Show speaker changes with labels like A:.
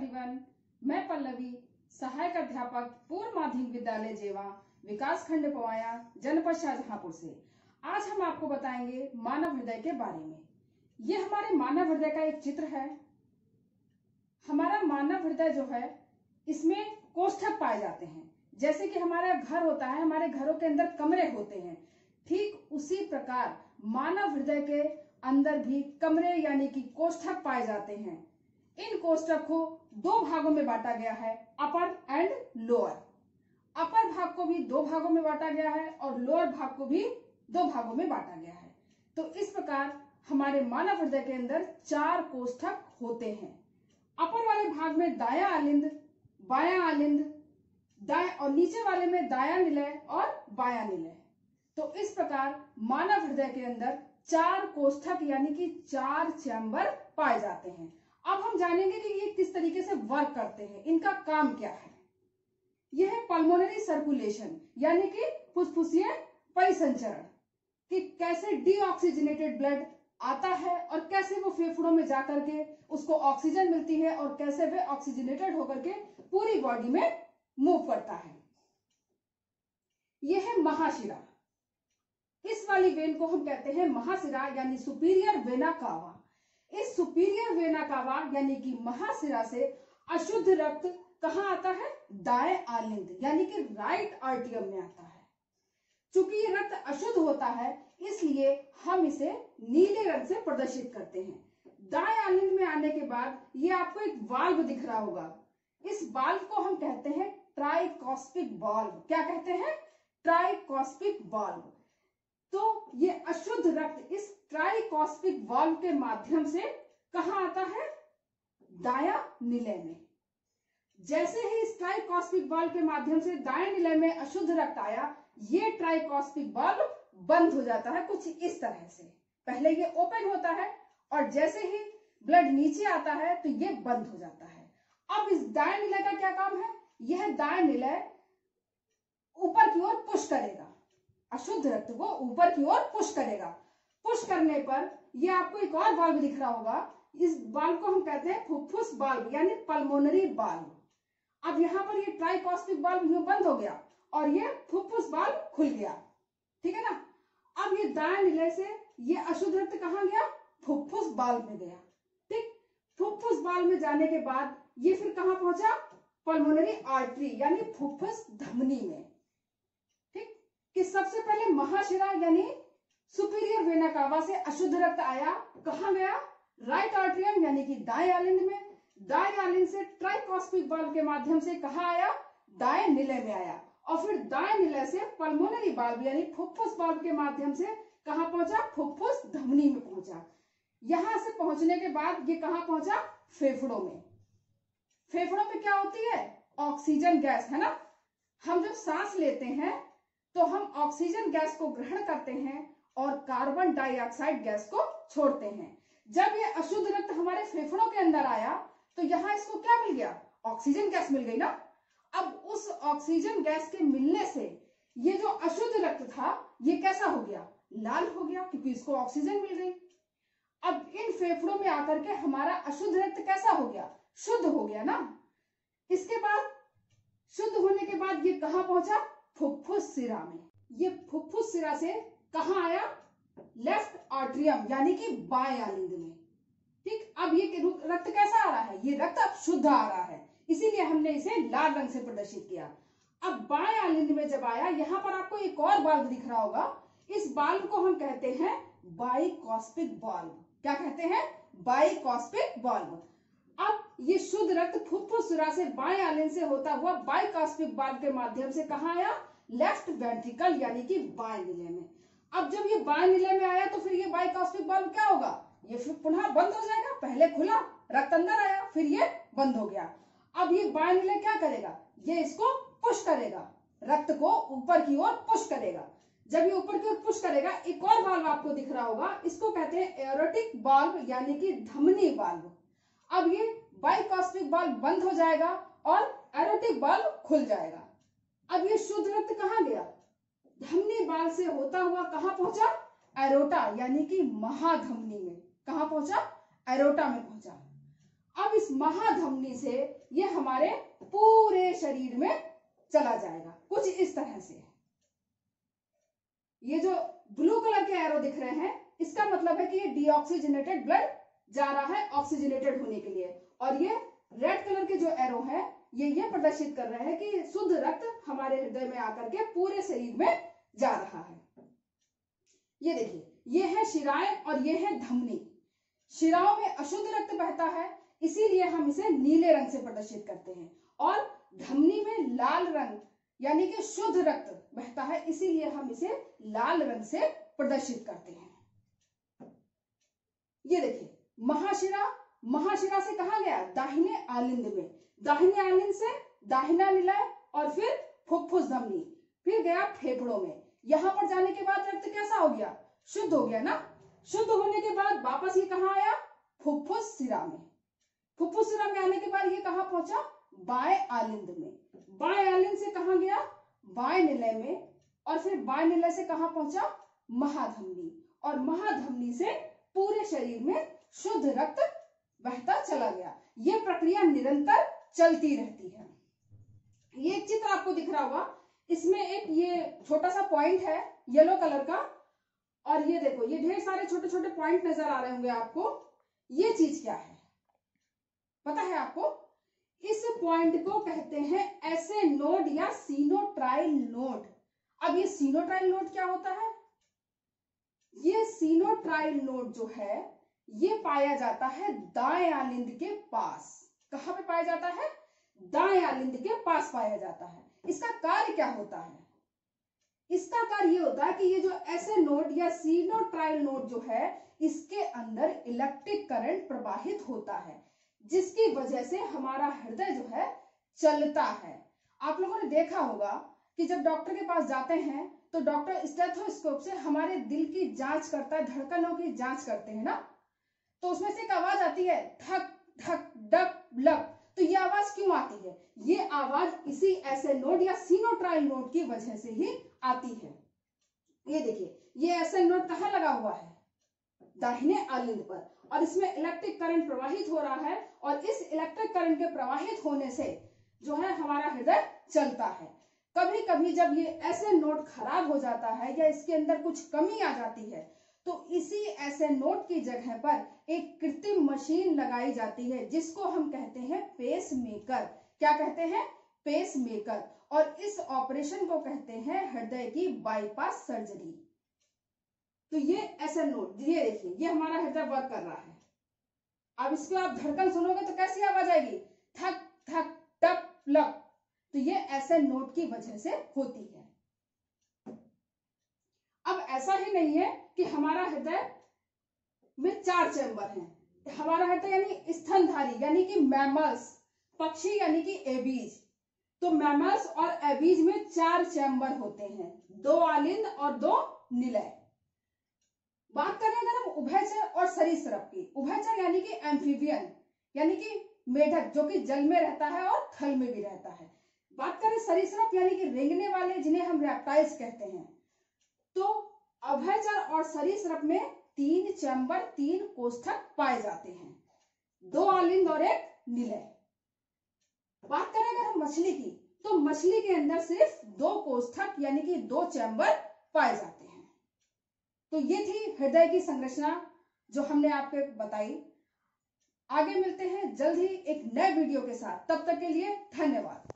A: Everyone, मैं पल्लवी, सहायक अध्यापक पूर्व माध्यमिक विद्यालय जेवा, विकास खंड पवाया, जनपद शाहजहांपुर से। आज हम आपको बताएंगे मानव हृदय के बारे में। ये हमारे मानव हृदय का एक चित्र है। हमारा मानव हृदय जो है, इसमें कोष्ठक पाए जाते हैं। जैसे कि हमारा घर होता है, हमारे घरों के अंदर कमरे होते हैं, ठीक उसी प्रकार मानव हृदय के अंदर भी कमरे यानी कि कोष्ठक पाए जाते हैं। इन कोष्ठक को दो भागों में बांटा गया है, अपर एंड लोअर। अपर भाग को भी दो भागों में बांटा गया है और लोअर भाग को भी दो भागों में बांटा गया है। तो इस प्रकार हमारे मानव हृदय के अंदर 4 कोष्ठक होते हैं। अपर वाले भाग में दायां आलिंद, बायां आलिंद, दाएं और नीचे वाले में दायां निलय और बायां निलय। तो इस प्रकार मानव हृदय के अंदर 4 कोष्ठक यानी कि 4 चैम्बर पाए जाते हैं। अब हम जानेंगे कि ये किस तरीके से वर्क करते हैं, इनका काम क्या है। यह है पल्मोनरी सर्कुलेशन यानी कि फुसफुसीय परिसंचरण, कि कैसे डीऑक्सीजनेटेड ब्लड आता है और कैसे वो फेफड़ों में जाकर के उसको ऑक्सीजन मिलती है और कैसे वे ऑक्सीजनेटेड होकर के पूरी बॉडी में मूव करता है। यह है महाशिरा। इस वाली वेन को हम कहते हैं महाशिरा यानी सुपीरियर वेना कावा। इस सुपीरियर वेना कावा यानी कि महाशिरा से अशुद्ध रक्त कहाँ आता है? दाएं आलिंद यानी कि राइट आर्टियम में आता है। चूंकि ये रक्त अशुद्ध होता है, इसलिए हम इसे नीले रंग से प्रदर्शित करते हैं। दाएं आलिंद में आने के बाद ये आपको एक वाल्व दिख रहा होगा। इस वाल्व को हम कहते हैं ट्राइकॉस्पिक वाल्व। क्या कहते हैं? ट्राइकॉस्पिक वाल्व। तो ये अशुद्ध रक्त इस ट्राइकॉस्पिक वाल्व के माध्यम से कहां आता है? दायां निलय में। जैसे ही इस ट्राइकॉस्पिक वाल्व के माध्यम से दाएं निलय में अशुद्ध रक्त आया, ये ट्राइकॉस्पिक वाल्व बंद हो जाता है कुछ इस तरह से। पहले ये ओपन होता है और जैसे ही ब्लड नीचे आता है तो ये बंद हो जाता है। अब इस दाएं निलय का क्या काम है? यह दाएं निलय ऊपर की ओर पुश करेगा, अशुद्ध रक्त को ऊपर की ओर पुश करेगा। पुश करने पर ये आपको एक और वाल्व दिख रहा होगा। इस वाल्व को हम कहते हैं फुफ्फुस वाल्व यानी पल्मोनरी वाल्व। अब यहाँ पर ये ट्राइकॉस्पिक वाल्व यूं बंद हो गया और ये फुफ्फुस वाल्व खुल गया। ठीक है ना? अब ये दाएं निलय से ये अशुद्ध रक्त कहाँ गया? फुफ्फुस वाल्व में गया। ठीक, फुफ्फुस वाल्व में जाने के बाद ये फिर कहाँ पहुंचा? पल्मोनरी आर्टरी यानी फुफ्फुस धमनी में। ठीक, कि सबसे पहले महाशिरा यानी सुपीरियर वेना कावा से अशुद्ध रक्त आया, कहाँ गया? राइट आर्टरियम यानी कि दाएं आलिंद में। दाएं आलिंद से ट्राइकॉस्पिक वाल्व के माध्यम से कहाँ आया? दाएं निलय में आया और फिर दाएं निलय से पल्मोनरी वाल्व यानी फुफ्फुस वाल्व के माध्यम से कहाँ पहुंचा? फुफ्फुस धमनी में पहुंचा। यहां से पहुंचने के बाद ये कहाँ पहुंचा? फेफड़ों में। फेफड़ों में क्या होती है? ऑक्सीजन गैस, है ना? हम जब सांस लेते हैं तो हम ऑक्सीजन गैस को ग्रहण करते हैं और कार्बन डाइऑक्साइड गैस को छोड़ते हैं। जब ये अशुद्ध रक्त हमारे फेफड़ों के अंदर आया तो यहाँ इसको क्या मिल गया? ऑक्सीजन गैस मिल गई ना। अब उस ऑक्सीजन गैस के मिलने से ये जो अशुद्ध रक्त था ये कैसा हो गया? लाल हो गया, क्योंकि इसको ऑक्सीजन मिल गई। अब इन फेफड़ों में आकर के हमारा अशुद्ध रक्त कैसा हो गया? शुद्ध हो गया ना। इसके बाद शुद्ध होने के बाद ये कहाँ पहुंचा? फुफ्फुस सिरा में। ये फुफ्फुस सिरा से कहाँ आया? लेफ्ट आर्टरियम यानी कि बाएं आलिंद में। ठीक, अब ये रक्त कैसा आ रहा है? ये रक्त अब शुद्ध आ रहा है, इसीलिए हमने इसे लाल रंग से प्रदर्शित किया। अब बाएं आलिंद में जब आया, यहाँ पर आपको एक और वाल्व दिख रहा होगा। इस वाल्व को हम कहते हैं बाइकॉस्पिक वाल्व। क्या कहते हैं? बाइकॉस्पिक वाल्व। अब ये शुद्ध रक्त फुफ्फुस सिरा से बाएं आलिंद से होता हुआ बाइकॉस्पिक वाल्व के माध्यम से कहाँ आया? लेफ्ट वेंट्रिकल यानी कि बाएं निलय में। अब जब ये बाएं निलय में आया तो फिर ये बाइकॉस्पिक वाल्व क्या होगा? ये फिर पुनः बंद हो जाएगा। पहले खुला, रक्त अंदर आया, फिर ये बंद हो गया। अब ये बाएं निलय क्या करेगा? ये इसको पुश करेगा, रक्त को ऊपर की ओर पुश करेगा। जब ये ऊपर की ओर पुश करेगा, एक और वाल्व आपको दिख रहा होगा, इसको कहते हैं एरोटिक वाल्व यानी कि धमनी वाल्व। अब ये बाइकॉस्पिक वाल्व बंद हो जाएगा और एरोटिक वाल्व खुल जाएगा। अब ये शुद्ध रक्त कहाँ गया? धमनी वाल्व से होता हुआ कहाँ पहुंचा? एरोटा यानी कि महाधमनी में। कहाँ पहुंचा? एरोटा में पहुंचा। अब इस महाधमनी से ये हमारे पूरे शरीर में चला जाएगा, कुछ इस तरह से। ये जो ब्लू कलर के एरो दिख रहे हैं, इसका मतलब है कि ये डीऑक्सीजनेटेड ब्लड जा रहा है ऑक्सीजनेटेड होने के लिए, और ये रेड कलर के जो एरो है ये प्रदर्शित कर रहे हैं कि शुद्ध रक्त हमारे हृदय में आकर के पूरे शरीर में जा रहा है। ये देखिए, ये है शिराएं और ये है धमनी। शिराओं में अशुद्ध रक्त बहता है, इसीलिए हम इसे नीले रंग से प्रदर्शित करते हैं, और धमनी में लाल रंग यानी कि शुद्ध रक्त बहता है, इसीलिए हम इसे लाल रंग से प्रदर्शित करते हैं। ये देखिए, महाशिरा, महाशिरा से कहा गया दाहिने आलिंद में, दाहिने आलिंद से दाहिना निलय और फिर फुफ्फुस धमनी, फिर गया फेफड़ों में। यहां पर जाने के बाद रक्त कैसा हो गया? शुद्ध हो गया ना। शुद्ध होने के बाद वापस ये कहां आया? फुफ्फुस शिरा में। फुफ्फुस शिरा में आने के बाद ये कहां पहुंचा? बाएं आलिंद में। बाएं आलिंद से कहां गया? बाएं निलय में, और फिर बाएं निलय से कहां पहुंचा? महाधमनी, और महाधमनी से पूरे शरीर में शुद्ध रक्त बहता चला गया। ये प्रक्रिया निरंतर चलती रहती है। ये चित्र आपको दिख रहा होगा, इसमें एक ये छोटा सा पॉइंट है येलो कलर का, और ये देखो ये ढेर सारे छोटे छोटे पॉइंट नजर आ रहे होंगे आपको। ये चीज क्या है पता है आपको? इस पॉइंट को कहते हैं ऐसे नोड या सिनोट्राइल नोड। अब ये सिनोट्राइल नोड क्या होता है? ये सिनोट्राइल नोड जो है ये पाया जाता है दाएं आलिंद के पास। कहां पे पाया जाता है? दाएं आलिंद के पास पाया जाता है। इसका कार्य क्या होता है? इसका कार्य ये होता है कि ये जो ऐसे नोड या सिनोट्राइल नोड जो है, इसके अंदर इलेक्ट्रिक करंट प्रवाहित होता है, जिसकी वजह से हमारा हृदय जो है चलता है। आप लोगों ने देखा होगा कि जब डॉक्टर के पास जाते हैं तो डॉक्टर स्टेथोस्कोप से हमारे दिल की जांच करता है, धड़कनों की जांच करते हैं ना, तो उसमें से एक आवाज आती है धक धक डक लक। तो ये आवाज क्यों आती है? ये आवाज इसी ऐसे नोड या सिनोट्राइल नोड की वजह से ही आती है। ये देखिए, ये ऐसे नोड कहाँ लगा हुआ है? दाहिने आलिंद पर, और इसमें इलेक्ट्रिक करंट प्रवाहित हो रहा है, और इस इलेक्ट्रिक करंट के प्रवाहित होने से जो है हमारा हृदय चलता है। कभी कभी जब ये ऐसे नोड खराब हो जाता है या इसके अंदर कुछ कमी आ जाती है, तो इसी ऐसे नोड की जगह पर एक कृत्रिम मशीन लगाई जाती है, जिसको हम कहते हैं पेस मेकर। क्या कहते हैं? Pacemaker. और इस ऑपरेशन को कहते हैं हृदय की बाईपास सर्जरी। तो ये ऐसे नोड, ये देखिए, ये हमारा हृदय वर्क कर रहा है। अब इसको आप धड़कन सुनोगे तो कैसी आवाज आएगी? थक थक टप लक। तो ये ऐसे नोड की वजह से होती है। अब ऐसा ही नहीं है कि हमारा हृदय में 4 चैम्बर हैं। हमारा हृदय यानी स्तनधारी यानी कि मैमल्स, पक्षी यानी कि एबीज। तो मैमल्स और एबीज में 4 चैम्बर होते हैं, 2 आलिंद और 2 निलय। बात करें अगर हम उभयचर और सरीसृप की, उभयचर यानी कि एम्फीबियन यानी कि मेढक जो कि जल में रहता है और थल में भी रहता है। बात करें सरीसृप यानी कि रेंगने वाले, जिन्हें हम रेप्टाइल्स कहते हैं, तो उभयचर और सरीसृप में 3 चैम्बर, 3 कोष्ठक पाए जाते हैं, 2 आलिंद और 1 निलय। बात करें अगर हम मछली की, तो मछली के अंदर सिर्फ 2 कोष्ठक यानी कि 2 चैम्बर पाए जाते हैं। तो ये थी हृदय की संरचना जो हमने आपको बताई। आगे मिलते हैं जल्द ही एक नए वीडियो के साथ, तब तक के लिए धन्यवाद।